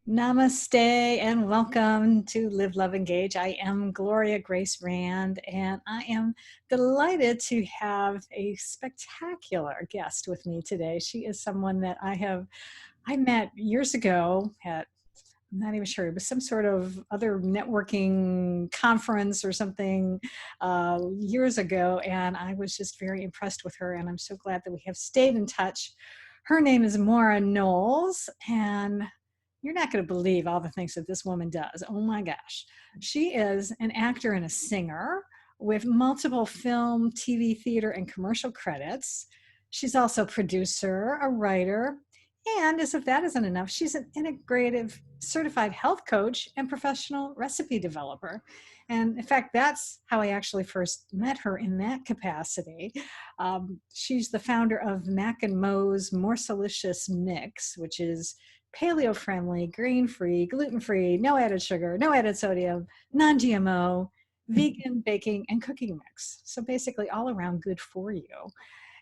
Namaste and welcome to Live, Love, Engage. I am Gloria Grace Rand, and I am delighted to have a spectacular guest with me today. She is someone that I met years ago at, I'm not even sure, it was some sort of other networking conference or something years ago, and I was just very impressed with her, and I'm so glad that we have stayed in touch. Her name is Maura Knowles, and you're not going to believe all the things that this woman does. Oh my gosh. She is an actor and a singer with multiple film, TV, theater, and commercial credits. She's also a producer, a writer, and as if that isn't enough, she's an integrative certified health coach and professional recipe developer. And in fact, that's how I actually first met her in that capacity. She's the founder of Mac and Mo's Morselicious Mix, which is paleo-friendly, grain-free, gluten-free, no added sugar, no added sodium, non-GMO, vegan baking and cooking mix. So basically all around good for you.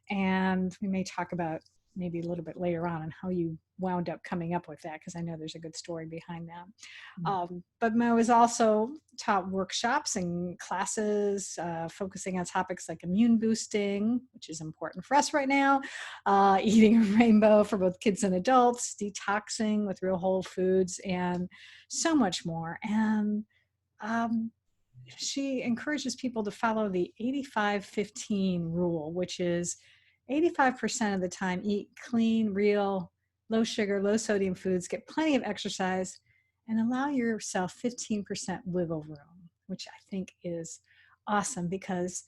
And we may talk about maybe a little bit later on how you wound up coming up with that, because I know there's a good story behind that. But Mo has also taught workshops and classes focusing on topics like immune boosting, which is important for us right now, eating a rainbow for both kids and adults, detoxing with real whole foods, and so much more. And she encourages people to follow the 85-15 rule, which is 85% of the time eat clean, real, low sugar, low sodium foods, get plenty of exercise, and allow yourself 15% wiggle room, which I think is awesome because,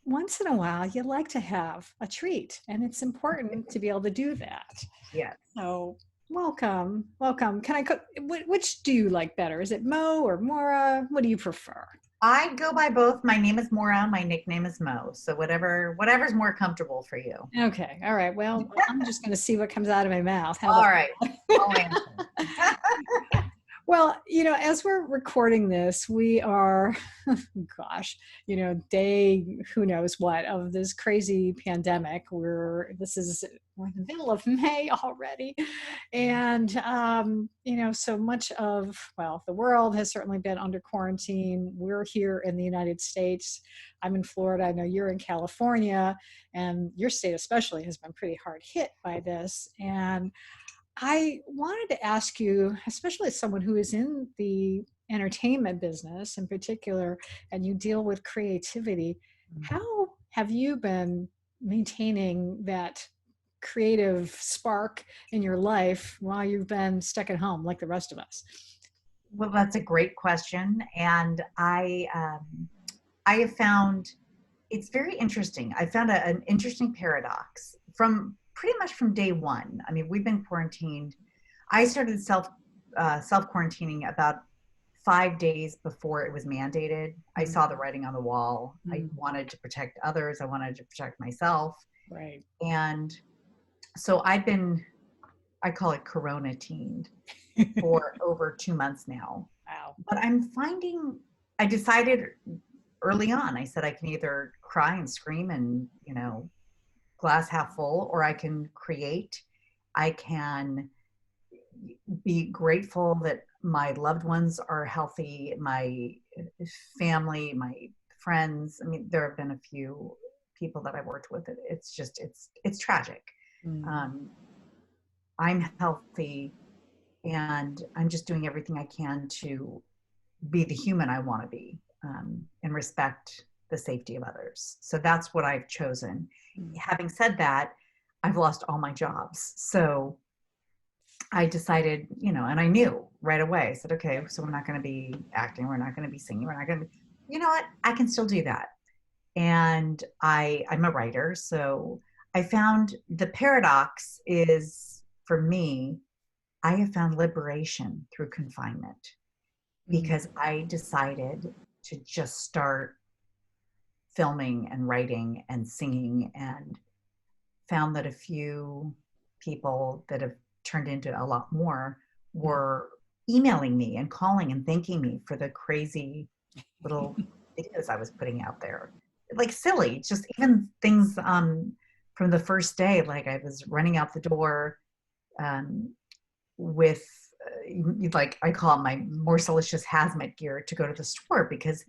once in a while you like to have a treat, and it's important to be able to do that. Yes. So welcome. Can I cook? Which do you like better? Is it Mo or Maura? What do you prefer? I go by both. My name is Maura. My nickname is Mo. So whatever's more comfortable for you. Okay. All right. Well, I'm just going to see what comes out of my mouth. All right. I'll answer. Well, as we're recording this, we are, day who knows what of this crazy pandemic. We're in the middle of May already. And, so much of, the world has certainly been under quarantine. We're here in the United States. I'm in Florida. I know you're in California, and your state especially has been pretty hard hit by this. And I wanted to ask you, especially as someone who is in the entertainment business in particular, and you deal with creativity, how have you been maintaining that creative spark in your life while you've been stuck at home like the rest of us? Well, that's a great question. And I have found it's very interesting. I found an interesting paradox from pretty much from day one. I mean, we've been quarantined. I started self-quarantining about 5 days before it was mandated. I saw the writing on the wall. I wanted to protect others. I wanted to protect myself. Right. And so I call it Corona-teened for over 2 months now. Wow. But I decided early on, I said I can either cry and scream and, glass half full, or I can create. I can be grateful that my loved ones are healthy, my family, my friends. I mean, there have been a few people that I've worked with. It's tragic. I'm healthy, and I'm just doing everything I can to be the human I want to be, and respect the safety of others. So that's what I've chosen. Having said that, I've lost all my jobs. So I decided, and I knew right away, I said, okay, so we're not going to be acting. We're not going to be singing. We're not going to be, you know what? I can still do that. And I'm a writer. So I found the paradox is, for me, I have found liberation through confinement because I decided to just start filming and writing and singing, and found that a few people that have turned into a lot more were emailing me and calling and thanking me for the crazy little videos I was putting out there. Like silly, just even things from the first day, like I was running out the door, with like I call it my Morselicious hazmat gear to go to the store, because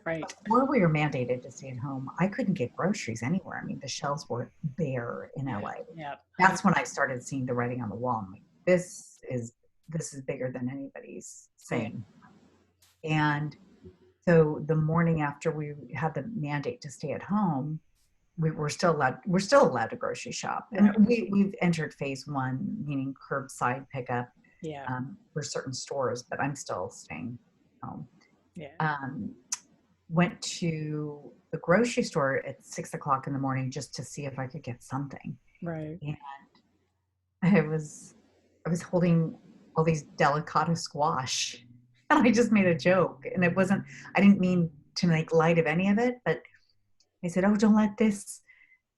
Right. before we were mandated to stay at home, I couldn't get groceries anywhere. I mean, the shelves were bare in Yeah. LA. Yeah. That's when I started seeing the writing on the wall. I'm like, this is bigger than anybody's Yeah. saying. And so the morning after we had the mandate to stay at home, we're still allowed to grocery shop. And Right. we've entered phase one, meaning curbside pickup Yeah. for certain stores, but I'm still staying home. Yeah. Went to the grocery store at 6 o'clock in the morning just to see if I could get something. Right. And I was holding all these delicata squash, and I just made a joke. And I didn't mean to make light of any of it, but I said, "Oh, don't let this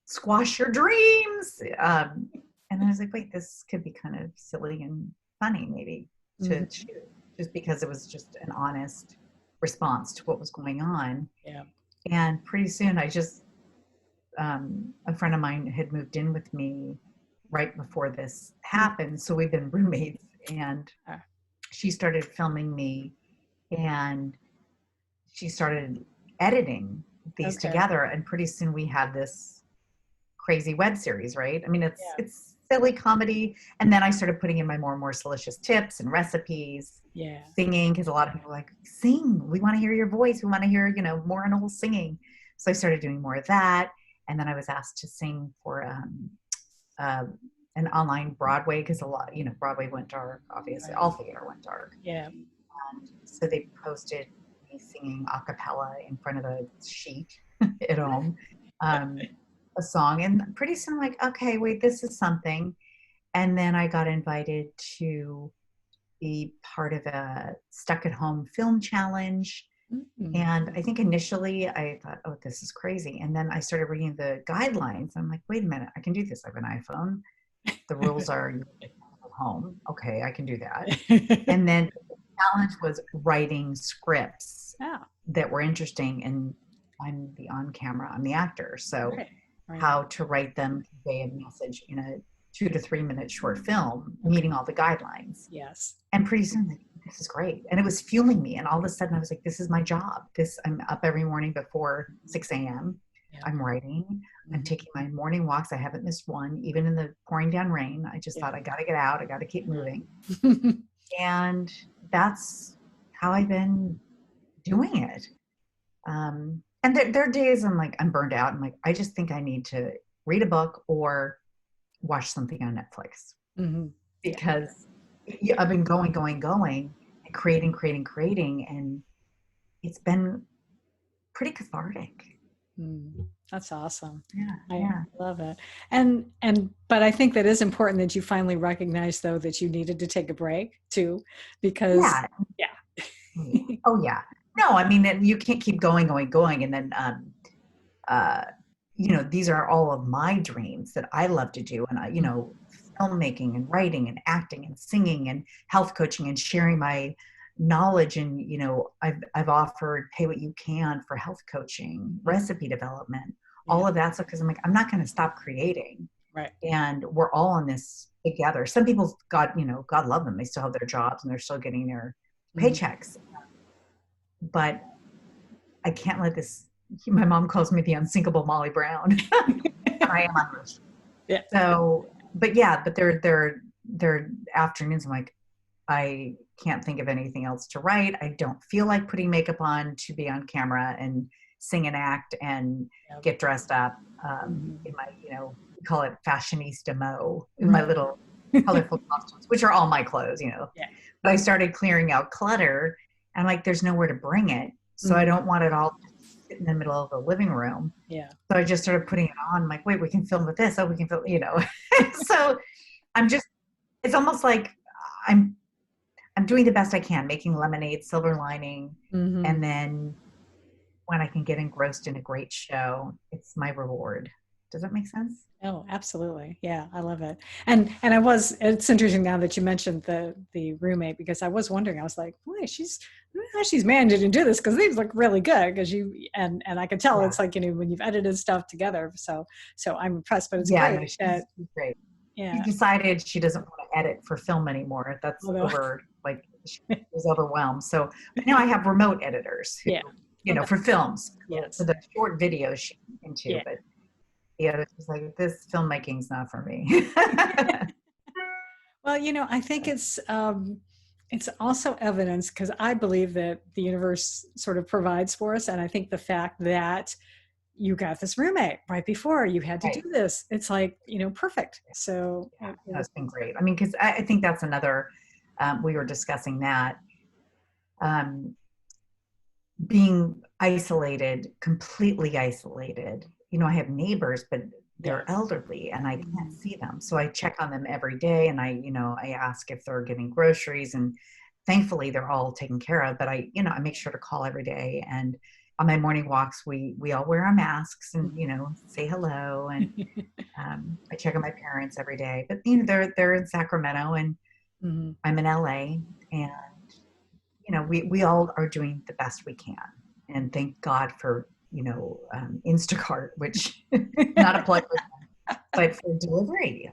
squash your dreams." And I was like, wait, this could be kind of silly and funny maybe to shoot, just because it was just an honest response to what was going on. Yeah. And pretty soon a friend of mine had moved in with me right before this happened. So we've been roommates, and she started filming me, and she started editing these together. And pretty soon we had this crazy web series, right? I mean, it's silly comedy. And then I started putting in my more delicious tips and recipes, singing, because a lot of people are like, sing, we want to hear your voice. We want to hear, Maura Knowles singing. So I started doing more of that. And then I was asked to sing for an online Broadway, because a lot, Broadway went dark, obviously. All theater went dark. Yeah. And so they posted me singing a cappella in front of a sheet at home, a song. And pretty soon I'm like, okay, wait, this is something. And then I got invited to be part of a Stuck at Home film challenge. And I think initially I thought, oh, this is crazy. And then I started reading the guidelines. I'm like, wait a minute, I can do this. I have an iPhone. The rules are at home. Okay, I can do that. And then the challenge was writing scripts that were interesting. And I'm the on camera, I'm the actor. So how to write them, convey a message in a 2 to 3 minute short film, meeting all the guidelines. Yes. And pretty soon, like, this is great. And it was fueling me. And all of a sudden I was like, this is my job. I'm up every morning before 6 a.m. I'm writing. I'm taking my morning walks. I haven't missed one, even in the pouring down rain. I just thought, I got to get out. I got to keep moving. And that's how I've been doing it. And there are days I'm burned out. I'm like, I just think I need to read a book or watch something on Netflix, because I've been going, and creating. And it's been pretty cathartic. That's awesome. I love it. But I think that is important that you finally recognize, though, that you needed to take a break too, because oh yeah. No, I mean, you can't keep going. And then, these are all of my dreams that I love to do. And, filmmaking and writing and acting and singing and health coaching and sharing my knowledge. And, I've offered pay what you can for health coaching, recipe development, all of that stuff. Cause I'm like, I'm not going to stop creating. Right. And we're all in this together. Some people, God love them. They still have their jobs and they're still getting their paychecks. But I can't let this, my mom calls me the unsinkable Molly Brown. I am unrestricted. Yeah. So, but there are afternoons I'm like, I can't think of anything else to write. I don't feel like putting makeup on to be on camera and sing and act and get dressed up in my, we call it fashionista mode, in my little colorful costumes, which are all my clothes, But I started clearing out clutter. And like, there's nowhere to bring it. So I don't want it all sit in the middle of the living room. Yeah. So I just started putting it on. I'm like, wait, we can film with this. Oh, we can film, So it's almost like I'm doing the best I can, making lemonade, silver lining. And then when I can get engrossed in a great show, it's my reward. Does that make sense? Oh, absolutely. Yeah, I love it. And it's interesting now that you mentioned the roommate, because I was wondering, I was like, boy, she's managed to do this, because these look really good, because and I can tell it's like, when you've edited stuff together. So I'm impressed, but it's great. No, she's great. Yeah. She decided she doesn't want to edit for film anymore. That's Although, over, like, she was overwhelmed. So now I have remote editors who, yeah. you know, for films, for Yes. the short videos she's into, Yeah. but yeah, it's like, this filmmaking's not for me. Well, I think it's also evidence because I believe that the universe sort of provides for us, and I think the fact that you got this roommate right before you had to do Right. this, it's like perfect. So Yeah, no, it's been great. I mean, because I think that's another, we were discussing that, um, being isolated, completely isolated. You know, I have neighbors, but yeah. they're elderly and I can't Mhm. see them. So I check on them every day, and I ask if they're getting groceries, and thankfully they're all taken care of, but I make sure to call every day. And on my morning walks, we all wear our masks and, say hello. And I check on my parents every day, but they're in Sacramento and Mhm. I'm in LA, and we all are doing the best we can. And thank God for, Instacart, which not a plug for them, but for delivery,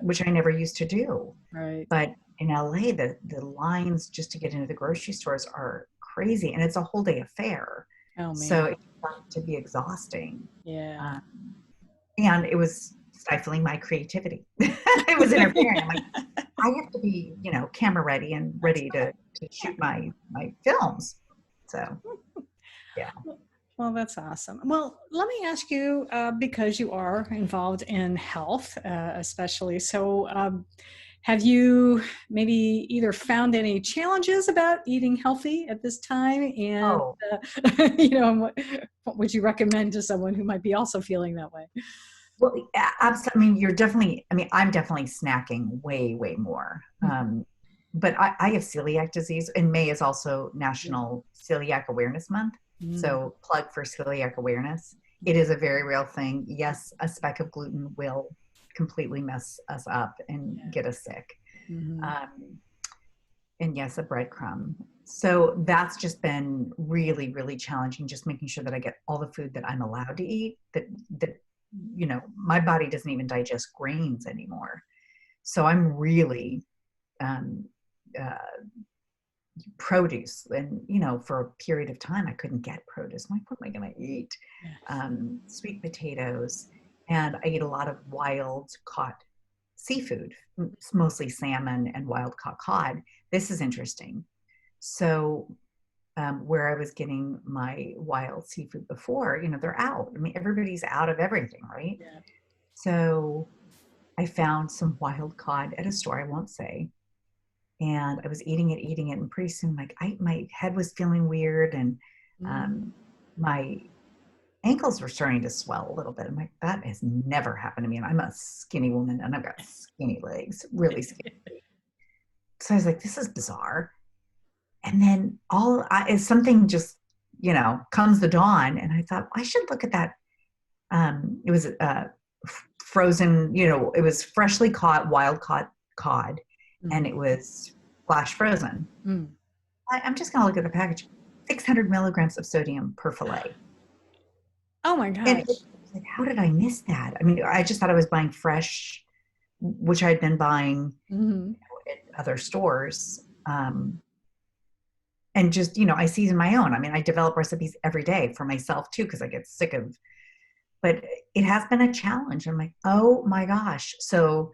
which I never used to do. Right. But in LA, the lines just to get into the grocery stores are crazy, and it's a whole day affair. Oh So man. it got to be exhausting. Yeah. Um, and it was stifling my creativity. It was interfering. I'm like, I have to be, camera ready and ready to shoot my films. So yeah. Well, that's awesome. Well, let me ask you, because you are involved in health, especially. So, have you maybe either found any challenges about eating healthy at this time? And, Oh, what would you recommend to someone who might be also feeling that way? well, absolutely. I mean, I'm definitely snacking way, way more. But I have celiac disease, and May is also National Celiac Awareness Month. Mm-hmm. So plug for celiac awareness. It is a very real thing. Yes, a speck of gluten will completely mess us up and get us sick. Mm-hmm. Um, and yes, a breadcrumb. So that's just been really, really challenging, just making sure that I get all the food that I'm allowed to eat, that my body doesn't even digest grains anymore. So I'm really, um, uh, produce. And, for a period of time, I couldn't get produce. I'm like, what am I going to eat? Yes. Sweet potatoes. And I eat a lot of wild caught seafood, mostly salmon and wild caught cod. This is interesting. So, where I was getting my wild seafood before, they're out. I mean, everybody's out of everything, right? Yeah. So I found some wild cod at a store, I won't say, and I was eating it, and pretty soon, like, my head was feeling weird, and Mm-hmm. um, my ankles were starting to swell a little bit. I'm like, that has never happened to me, and I'm a skinny woman, and I've got skinny legs, really skinny. So I was like, this is bizarre. And then as something just, comes the dawn, and I thought I should look at that. It was frozen, it was freshly caught, wild caught cod, and Mm-hmm. it was flash frozen. Mm. I'm just going to look at the package. 600 milligrams of sodium per fillet. Oh my And gosh. it's like, how did I miss that? I mean, I just thought I was buying fresh, which I'd been buying Mm-hmm. at other stores. And just, I season my own. I mean, I develop recipes every day for myself too, because I get sick of, but it has been a challenge. I'm like, oh my gosh. So,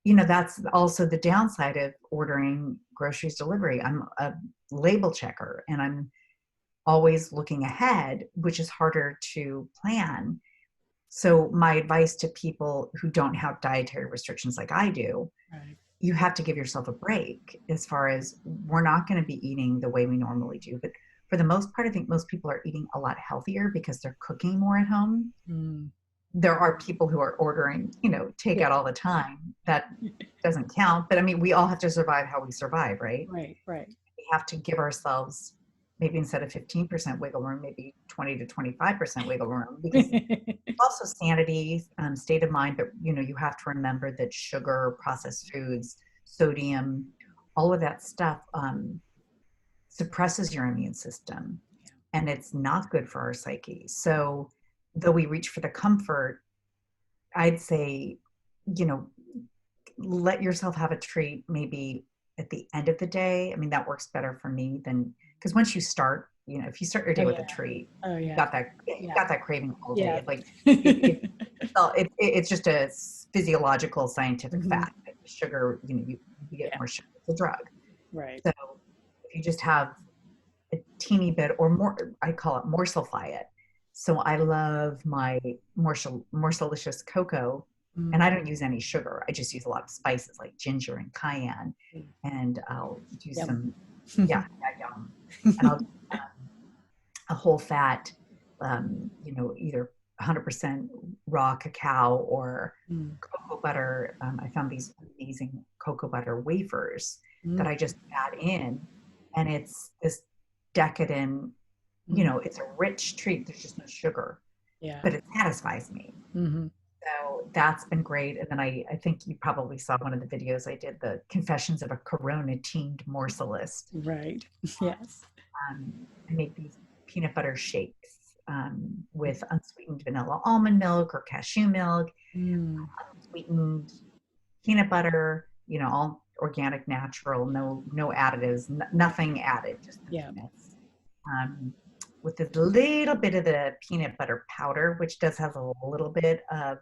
that's also the downside of ordering groceries delivery. I'm a label checker, and I'm always looking ahead, which is harder to plan. So my advice to people who don't have dietary restrictions like I do, Right. you have to give yourself a break, as far as, we're not going to be eating the way we normally do. But for the most part, I think most people are eating a lot healthier because they're cooking more at home. Mm. There are people who are ordering, Yeah. takeout all the time. That doesn't count. But I mean, we all have to survive how we survive, right? Right. Right. We have to give ourselves, maybe instead of 15% wiggle room, maybe 20 to 25% wiggle room, because also sanity, state of mind. But you have to remember that sugar, processed foods, sodium, all of that stuff, suppresses your immune system, and it's not good for our psyche. So though we reach for the comfort, I'd say, you know let yourself have a treat maybe at the end of the day. I mean, that works better for me than, because once you start, if you start your day Oh with a yeah. treat, Oh you've yeah. got that, you've Yeah. got that craving all day. Yeah. It's like, it's just a physiological scientific Hmm. fact that sugar, you get Yeah. more sugar. It's a drug. Right. So if you just have a teeny bit or more, I call it morselify it. So I love my Morselicious cocoa, and Mm. I don't use any sugar. I just use a lot of spices like ginger and cayenne, and I'll do Yum. some, yeah, yum, and I'll do a whole fat, either 100% raw cacao or Mm. cocoa butter. I found these amazing cocoa butter wafers that Mm. I just add in, and it's this decadent, Mm. it's a rich treat. There's just no sugar, Yeah. but it satisfies me. Hmm. So that's been great. And then I think you probably saw one of the videos I did, the Confessions of a Corona Teamed Morselist. Right. Yes. I make these peanut butter shakes with unsweetened vanilla almond milk or cashew milk, Mm. sweetened peanut butter, all organic, natural, no additives, nothing added, just the Yeah. peanuts. Um, with a little bit of the peanut butter powder, which does have a little bit of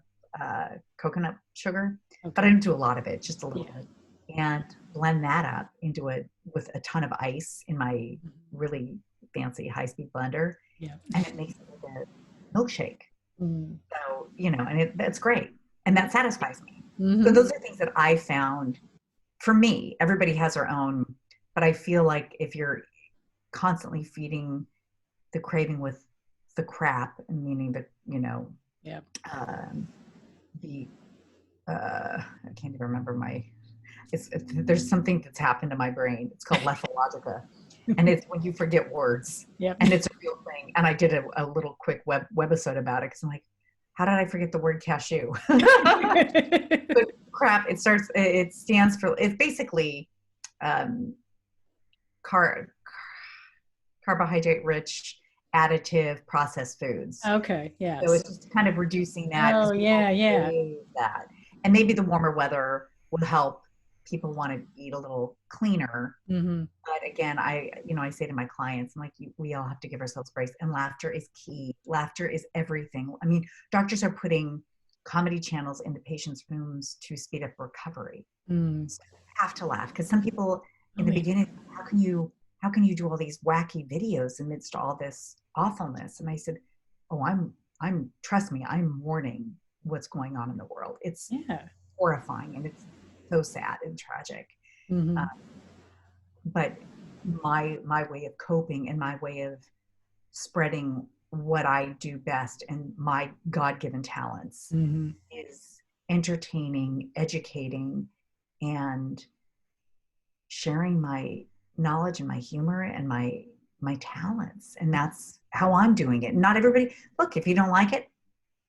coconut sugar, but I Okay. don't do a lot of it, just a little Yeah. bit. And blend that up into it with a ton of ice in my Mhm. really fancy high-speed blender, Yeah. and it makes it like a milkshake. Mm. So, and that's great. And Yeah. that satisfies me. So Hmm. those are things that I found for me. Everybody has their own, but I feel like if you're constantly feeding the craving with the crap, meaning the, Yeah. um, the, I can't even remember there's something that's happened to my brain. It's called lethologica. And it's when you forget words, Yep. and it's a real thing. And I did a little quick webisode about it because I'm like, how did I forget the word cashew? But crap, it stands for, it's basically um, car, carbohydrate rich, additive processed foods. Okay. So Yes. it's just kind of reducing that Oh because people yeah. Yeah. crave that. And maybe the warmer weather will help people want to eat a little cleaner. Hmm. But again, I say to my clients, I'm like, we all have to give ourselves grace, and laughter is key. Laughter is everything. I mean, doctors are putting comedy channels into patients' rooms to speed up recovery. Mm. So you have to laugh, because some people in Oh the yeah. beginning, how can you do all these wacky videos amidst all this awfulness? And I said, oh, trust me, I'm mourning what's going on in the world. It's Yeah. horrifying, and it's so sad and tragic. Uh, Hmm. but my way of coping and my way of spreading what I do best and my God-given talents Hmm. is entertaining, educating, and sharing my knowledge and my humor and my talents. And that's how I'm doing it. Not everybody, look, if you don't like it,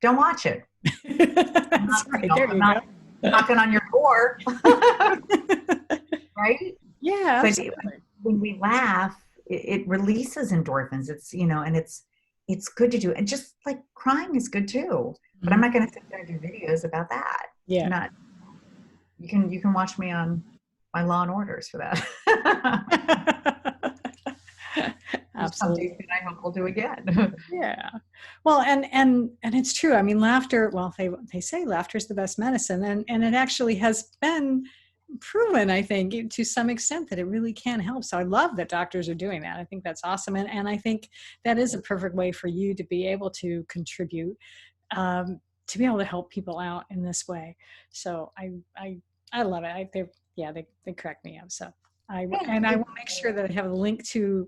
don't watch it. I'm That's not, right. There I'm you go. not knocking on your door, right? Yeah, But absolutely. when we laugh, it releases endorphins. It's good to do, and just like crying is good too. But I'm Mhm. not going to sit there and do videos about that. I'm Yeah. not. You can watch me on my Law and Orders for that. There's something Absolutely. that I hope we'll do again. Yeah. Well, and it's true. I mean, laughter, well, they say laughter is the best medicine, and it actually has been proven, I think, to some extent that it really can help. So I love that doctors are doing that. I think that's awesome. And I think that is a perfect way for you to be able to contribute, to be able to help people out in this way. So I love it. They crack me up. So I will make sure that I have a link to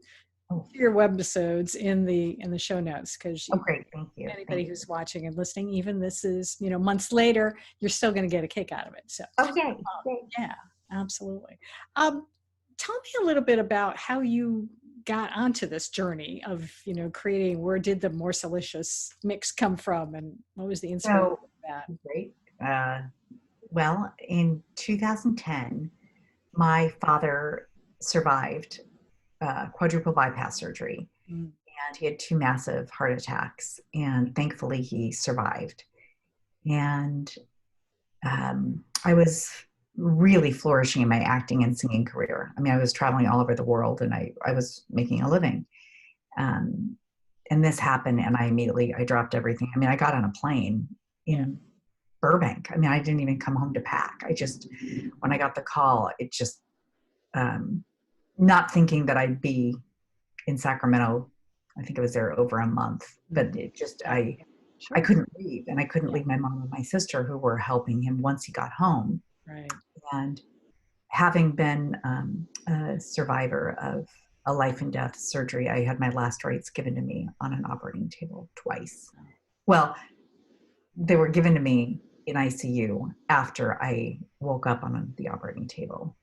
Oh, your webisodes in the show notes, because great. Thank you. anybody Thank you. who's watching and listening, even this is months later, you're still going to get a kick out of it. So Okay. Great. yeah, absolutely. Um, Tell me a little bit about how you got onto this journey of creating. Where did the Morselicious mix come from, and what was the inspiration So of that? great. Well, in 2010, my father survived quadruple bypass surgery, Mm. and he had two massive heart attacks, and thankfully he survived. And I was really flourishing in my acting and singing career. I mean, I was traveling all over the world and I was making a living. Um, and this happened and I dropped everything. I mean, I got on a plane in Burbank. I mean, I didn't even come home to pack. When I got the call, it just, not thinking that I'd be in Sacramento. I think I was there over a month, but I couldn't leave, and I couldn't leave my mom and my sister who were helping him once he got home. Right. And having been a survivor of a life and death surgery, I had my last rites given to me on an operating table twice. Well, they were given to me in ICU after I woke up on the operating table.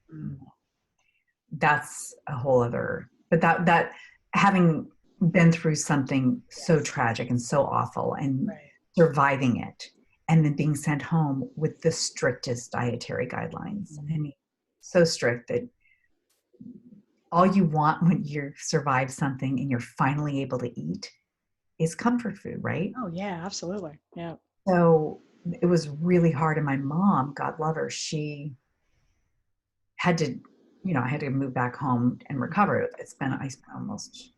That's a whole other, but that having been through something so tragic and so awful and surviving it and then being sent home with the strictest dietary guidelines. I mean, so strict that all you want when you survive something and you're finally able to eat is comfort food, right? Oh yeah, absolutely. Yeah. So it was really hard. And my mom, God love her, she had to, I had to move back home and recover. I spent almost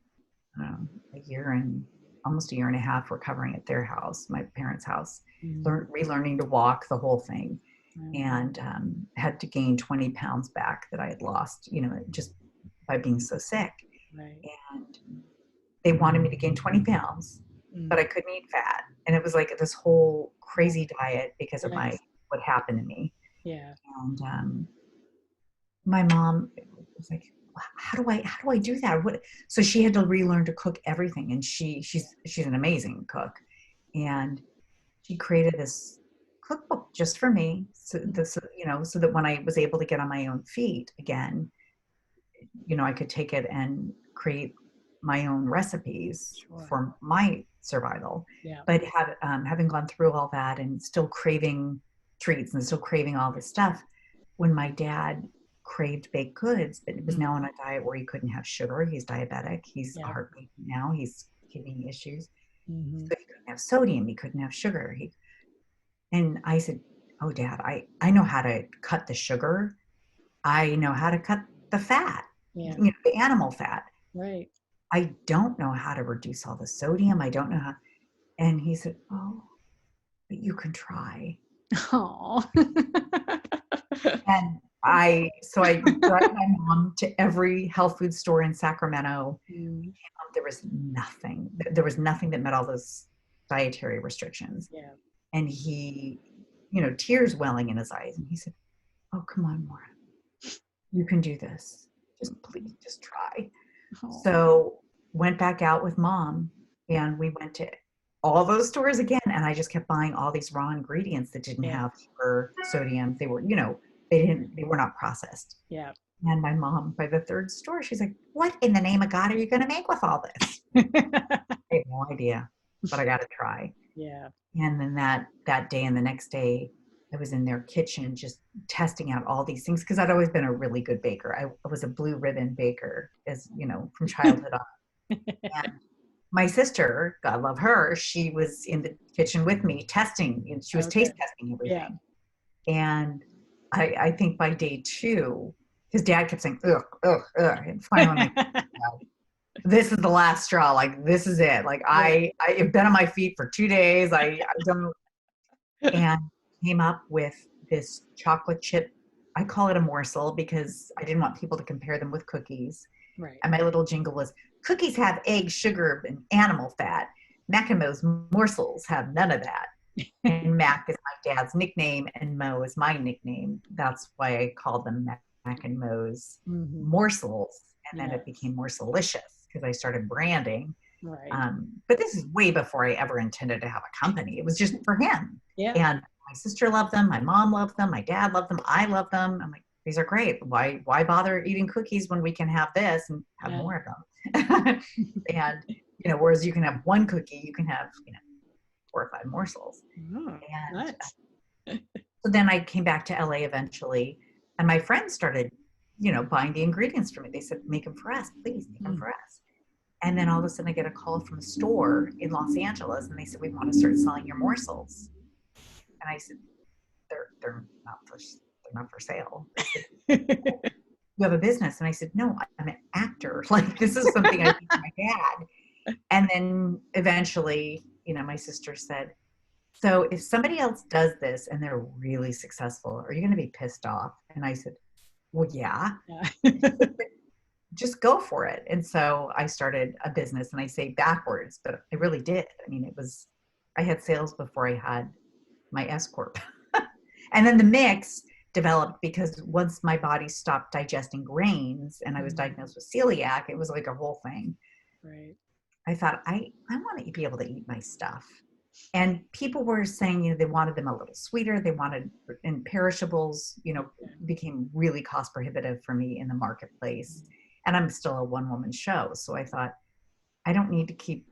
almost a year and a half recovering at their house, my parents' house, relearning to walk, the whole thing. And had to gain 20 pounds back that I had lost, just by being so sick. And they wanted me to gain 20 pounds, but I couldn't eat fat. And it was like this whole crazy diet because of what happened to me. Yeah. And my mom was like, how do I do that? So she had to relearn to cook everything. And she's an amazing cook. And she created this cookbook just for me. So that when I was able to get on my own feet again, I could take it and create my own recipes for my survival. But having gone through all that and still craving treats and still craving all this stuff, when my dad craved baked goods, but it was now on a diet where he couldn't have sugar. He's diabetic. He's a heart patient now. He's kidney issues. So he couldn't have sodium. He couldn't have sugar. And I said, oh, Dad, I know how to cut the sugar. I know how to cut the fat, the animal fat. Right. I don't know how to reduce all the sodium. I don't know how. And he said, oh, but you can try. Oh. And I brought my mom to every health food store in Sacramento. There was nothing. There was nothing that met all those dietary restrictions. Yeah. And he, tears welling in his eyes. And he said, oh, come on, Maura. You can do this. Please, just try. Oh. So went back out with Mom and we went to all those stores again. And I just kept buying all these raw ingredients that didn't have sugar, sodium. They were, they were not processed. Yeah. And my mom, by the third store, she's like, what in the name of God are you going to make with all this? I have no idea, but I got to try. Yeah. And then that day and the next day, I was in their kitchen just testing out all these things because I'd always been a really good baker. I was a blue ribbon baker, as from childhood on. And my sister, God love her, she was in the kitchen with me testing, and she was taste testing everything. Yeah. And I think by day 2, his dad kept saying, ugh, ugh, ugh. And finally, I'm like, this is the last straw. Like, this is it. Like, I have been on my feet for 2 days. I don't, and came up with this chocolate chip. I call it a morsel because I didn't want people to compare them with cookies. Right. And my little jingle was, cookies have egg, sugar, and animal fat. Mac and Mo's morsels have none of that. And Mac is my dad's nickname and Mo is my nickname. That's why I called them Mac and Mo's morsels. And then it became Morselicious because I started branding. Right. But this is way before I ever intended to have a company. It was just for him. Yeah. And my sister loved them. My mom loved them. My dad loved them. I love them. I'm like, these are great. Why bother eating cookies when we can have this and have more of them? And, whereas you can have one cookie, you can have, 4 or 5 morsels. Oh, and nice. So then I came back to LA eventually, and my friends started, buying the ingredients for me. They said, make them for us, please make them for us. And then all of a sudden I get a call from a store in Los Angeles, and they said, we want to start selling your morsels. And I said, they're not for sale. They said, you have a business? And I said, no, I'm an actor. Like, this is something I teach my dad. And then eventually, my sister said, so if somebody else does this and they're really successful, are you going to be pissed off? And I said, well, yeah. Just go for it. And so I started a business, and I say backwards, but I really did. I mean, I had sales before I had my S Corp. And then the mix developed because once my body stopped digesting grains and I was diagnosed with celiac, it was like a whole thing. Right. I thought, I want to be able to eat my stuff. And people were saying, they wanted them a little sweeter. They wanted, and perishables, became really cost prohibitive for me in the marketplace. And I'm still a one-woman show. So I thought, I don't need to keep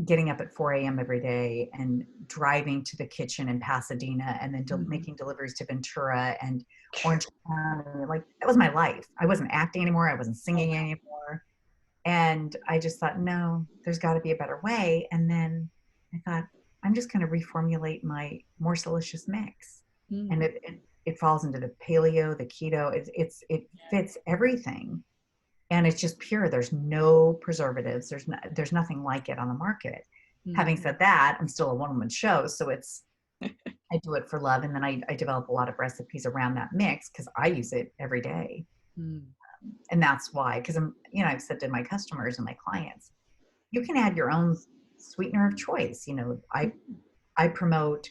getting up at 4 a.m. every day and driving to the kitchen in Pasadena and then making deliveries to Ventura and Orange County. Like, that was my life. I wasn't acting anymore. I wasn't singing anymore. And I just thought, no, there's got to be a better way. And then I thought, I'm just going to reformulate my Morselicious mix. And it falls into the paleo, the keto. It fits everything. And it's just pure. There's no preservatives. There's nothing like it on the market. Having said that, I'm still a one-woman show. So I do it for love. And then I develop a lot of recipes around that mix because I use it every day. And that's why, because I've said to my customers and my clients, you can add your own sweetener of choice. I promote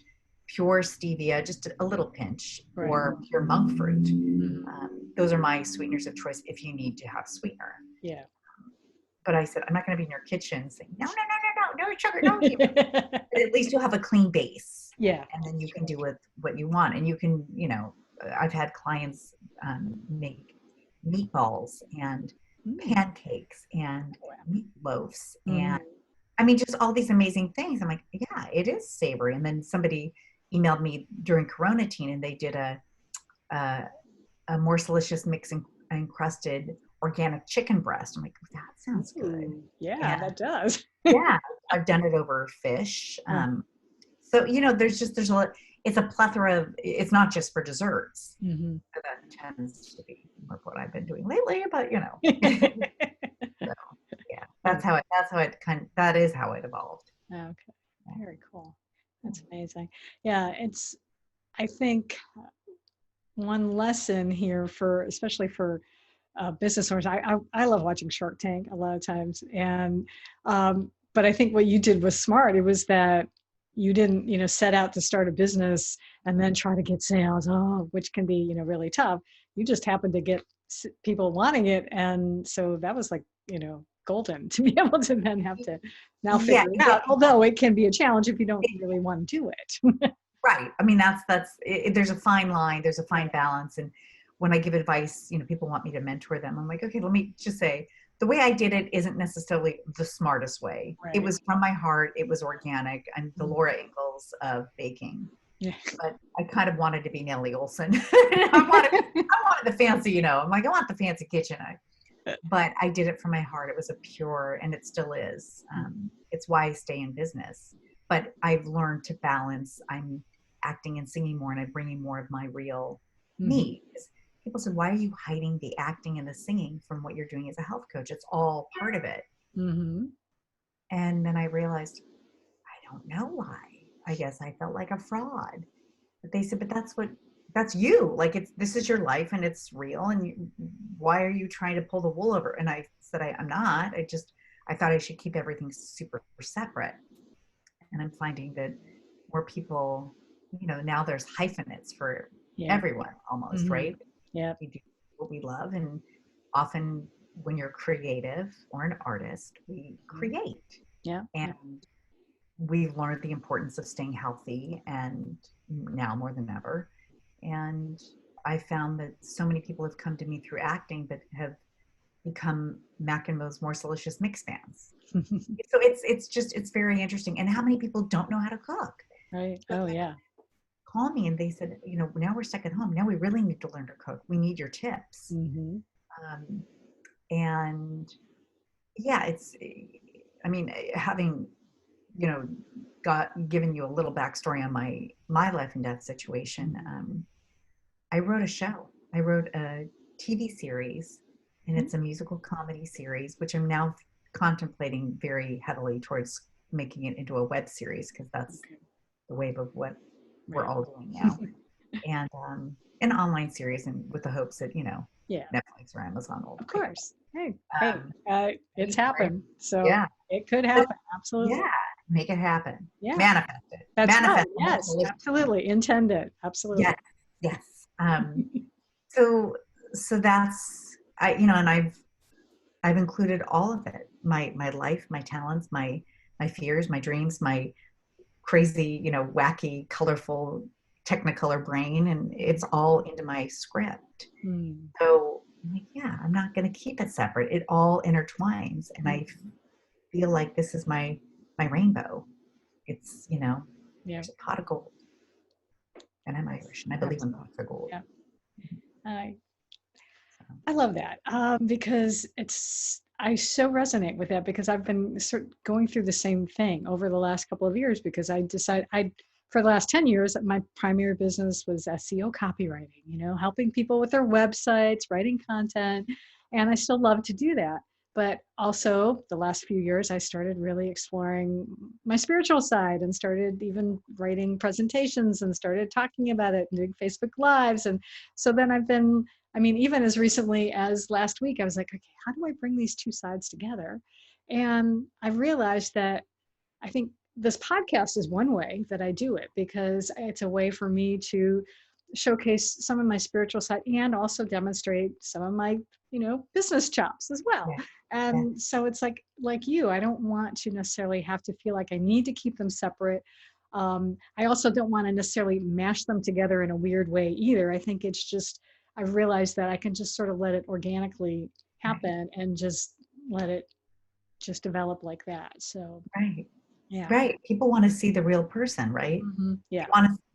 pure stevia, just a little pinch, or pure monk fruit. Those are my sweeteners of choice if you need to have sweetener. Yeah. But I said, I'm not going to be in your kitchen saying, no sugar, no sugar. But at least you'll have a clean base. Yeah. And then you can do with what you want. And you can, I've had clients make meatballs and pancakes and meatloafs and I mean, just all these amazing things. I'm like, yeah, it is savory. And then somebody emailed me during Coronatine, and they did a Morselicious mix encrusted organic chicken breast. I'm like, that sounds good. Yeah, that does. Yeah, I've done it over fish. So there's a lot. It's a plethora of. It's not just for desserts. So that tends to be more what I've been doing lately. But so, yeah, that is how it evolved. Okay, very cool. That's amazing. Yeah, I think one lesson here especially for business owners. I love watching Shark Tank a lot of times, and but I think what you did was smart. It was that you didn't set out to start a business and then try to get sales, which can be really tough. You just happened to get people wanting it, and so that was like golden to be able to then have to now figure it out. Although it can be a challenge if you don't really want to do it. Right. I mean, there's a fine line, there's a fine balance. And when I give advice, people want me to mentor them. I'm like, okay, let me just say, the way I did it isn't necessarily the smartest way. Right. It was from my heart. It was organic. I'm the Laura Ingalls of baking. Yeah. But I kind of wanted to be Nellie Olson. I wanted the fancy, I'm like, I want the fancy kitchen. But I did it from my heart. It was a pure, and it still is. It's why I stay in business. But I've learned to balance. I'm acting and singing more, and I'm bringing more of my real me. People said, why are you hiding the acting and the singing from what you're doing as a health coach? It's all part of it. And then I realized, I don't know why. I guess I felt like a fraud. But they said, but that's you. Like, this is your life and it's real. And why are you trying to pull the wool over? And I said, I'm not. I thought I should keep everything super separate. And I'm finding that more people, now there's hyphenates for everyone almost, right? Yeah. We do what we love. And often when you're creative or an artist, we create. Yeah. And we've learned the importance of staying healthy, and now more than ever. And I found that so many people have come to me through acting that have become Mac and Mo's Morselicious mix fans. So it's very interesting. And how many people don't know how to cook? Right. Oh yeah. Call me and they said, now we're stuck at home. Now we really need to learn to cook. We need your tips. And yeah, having, given you a little backstory on my life and death situation. I wrote a show. I wrote a TV series, and it's a musical comedy series, which I'm now contemplating very heavily towards making it into a web series, because that's Okay. the wave of what we're Right. all doing now. And an online series, and with the hopes that, Yeah. Netflix or Amazon will Of pick it course. Hey, up. hey, it's happened. So Yeah. it could So, happen. Absolutely. yeah, make it happen. Yeah. Manifest it. That's right. Manifest the Yes, multiple. absolutely. Intended. Yes, Absolutely. yes. So so that's and I've included all of it. My life, my talents, my fears, my dreams, my crazy, wacky, colorful technicolor brain, and it's all into my script. Mm. So I'm like, yeah, I'm not going to keep it separate. It all intertwines, and I Mm. feel like this is my rainbow. It's, Yeah. there's a pot of gold, and I'm Yes, Irish, and I believe in absolutely. pots of gold. Yeah. I So, I love that because I so resonate with that because I've been going through the same thing over the last couple of years because I decided for the last 10 years, my primary business was SEO copywriting, helping people with their websites, writing content, and I still love to do that. But also the last few years, I started really exploring my spiritual side and started even writing presentations and started talking about it and doing Facebook Lives. And so then even as recently as last week, I was like, okay, how do I bring these two sides together? And I realized that I think this podcast is one way that I do it because it's a way for me to showcase some of my spiritual side and also demonstrate some of my, business chops as well. yeah, yeah, And so it's like you, I don't want to necessarily have to feel like I need to keep them separate. I also don't want to necessarily mash them together in a weird way either. I think it's just, I've realized that I can just sort of let it organically right, happen and just let it just develop like that. So right. yeah. Right. People want to see the real person, right? Yeah.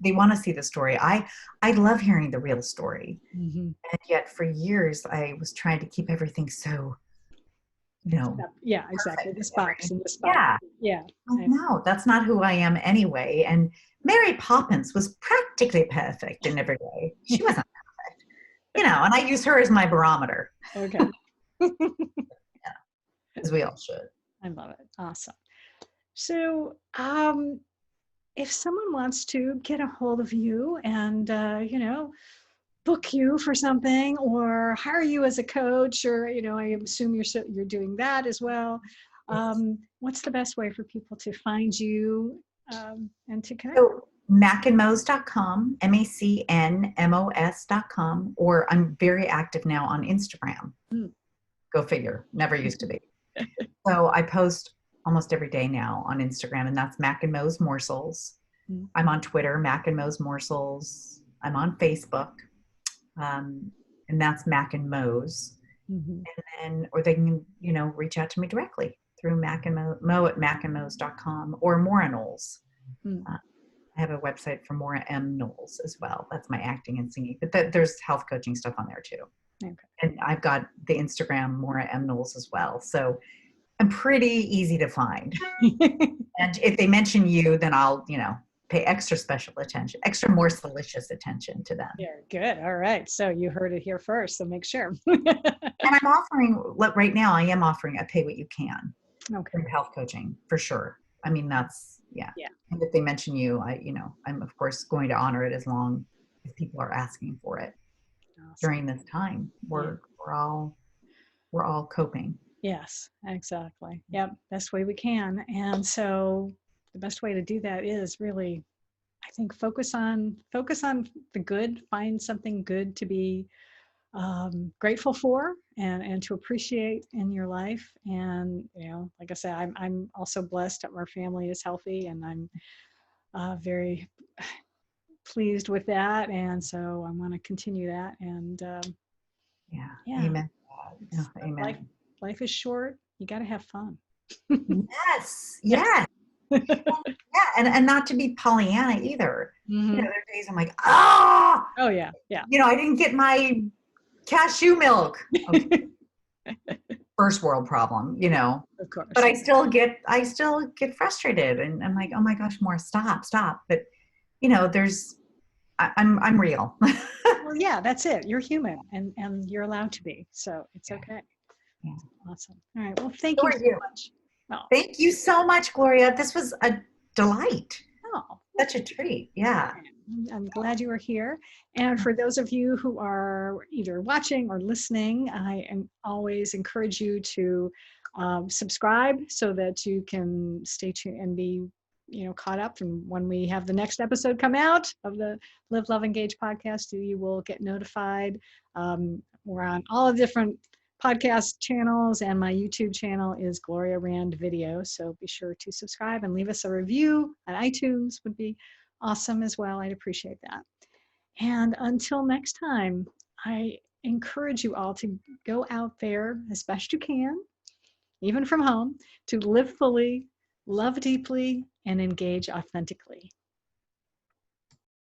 They want to see the story. I love hearing the real story. Hmm. And yet for years I was trying to keep everything so, Yeah, exactly. perfect. This box and this box. Yeah. Yeah. Like, no, that's not who I am anyway. And Mary Poppins was practically perfect in every way. She wasn't perfect. And I use her as my barometer. Okay. Yeah, as we all should. I love it. Awesome. So, if someone wants to get a hold of you and, book you for something or hire you as a coach, or, I assume you're doing that as well. Yes. What's the best way for people to find you and to connect? So macandmos.com, macnmos.com, or I'm very active now on Instagram. Mm. Go figure. Never used to be. So I post almost every day now on Instagram, and that's Mac and Mo's Morsels. Mm. I'm on Twitter, Mac and Mo's Morsels. I'm on Facebook, and that's Mac and Mo's. Mm-hmm. Or they can, reach out to me directly through Mac and Mo at macandmos.com, or Maura Knowles. Mm. I have a website for Maura M. Knowles as well. That's my acting and singing, but there's health coaching stuff on there too. Okay. And I've got the Instagram Maura M. Knowles as well. So I'm pretty easy to find. And if they mention you, then I'll, pay extra special attention, extra morselicious attention to them. Yeah, good. All right. So you heard it here first. So make sure. And I'm offering, right now, I am offering a pay what you can Okay. from health coaching for sure. I mean, that's, yeah. Yeah. And if they mention you, I'm of course going to honor it as long as people are asking for it Awesome. during this time. We're all coping. Yes, exactly. Yep. Best way we can. And so the best way to do that is really, I think, focus on the good, find something good to be grateful for and to appreciate in your life. And, like I said, I'm also blessed that our family is healthy and I'm very pleased with that. And so I want to continue that. And Yeah. yeah, Amen. Oh, life, amen. life is short. You got to have fun. Yes. Yes. Yes. Yeah. And not to be Pollyanna either. Hmm. There are days I'm like, ah, Oh yeah. Yeah. I didn't get my cashew milk. Okay. First world problem, Of but course. I still get frustrated, and I'm like, oh my gosh, more, stop. But there's, I'm real. Well, yeah, that's it. You're human and you're allowed to be. So it's Yeah. okay. Yeah. Awesome. All right. Well, thank So you are so you. much. Oh, Thank you so much, Gloria. This was a delight. oh, Such a treat. Yeah. I'm glad you were here. And for those of you who are either watching or listening, always encourage you to subscribe so that you can stay tuned and be, caught up. And when we have the next episode come out of the Live, Love, Engage podcast, you will get notified. We're on all the different podcast channels, and my YouTube channel is Gloria Rand Video. So be sure to subscribe and leave us a review on iTunes would be awesome as well. I'd appreciate that. And until next time, I encourage you all to go out there as best you can, even from home, to live fully, love deeply, and engage authentically.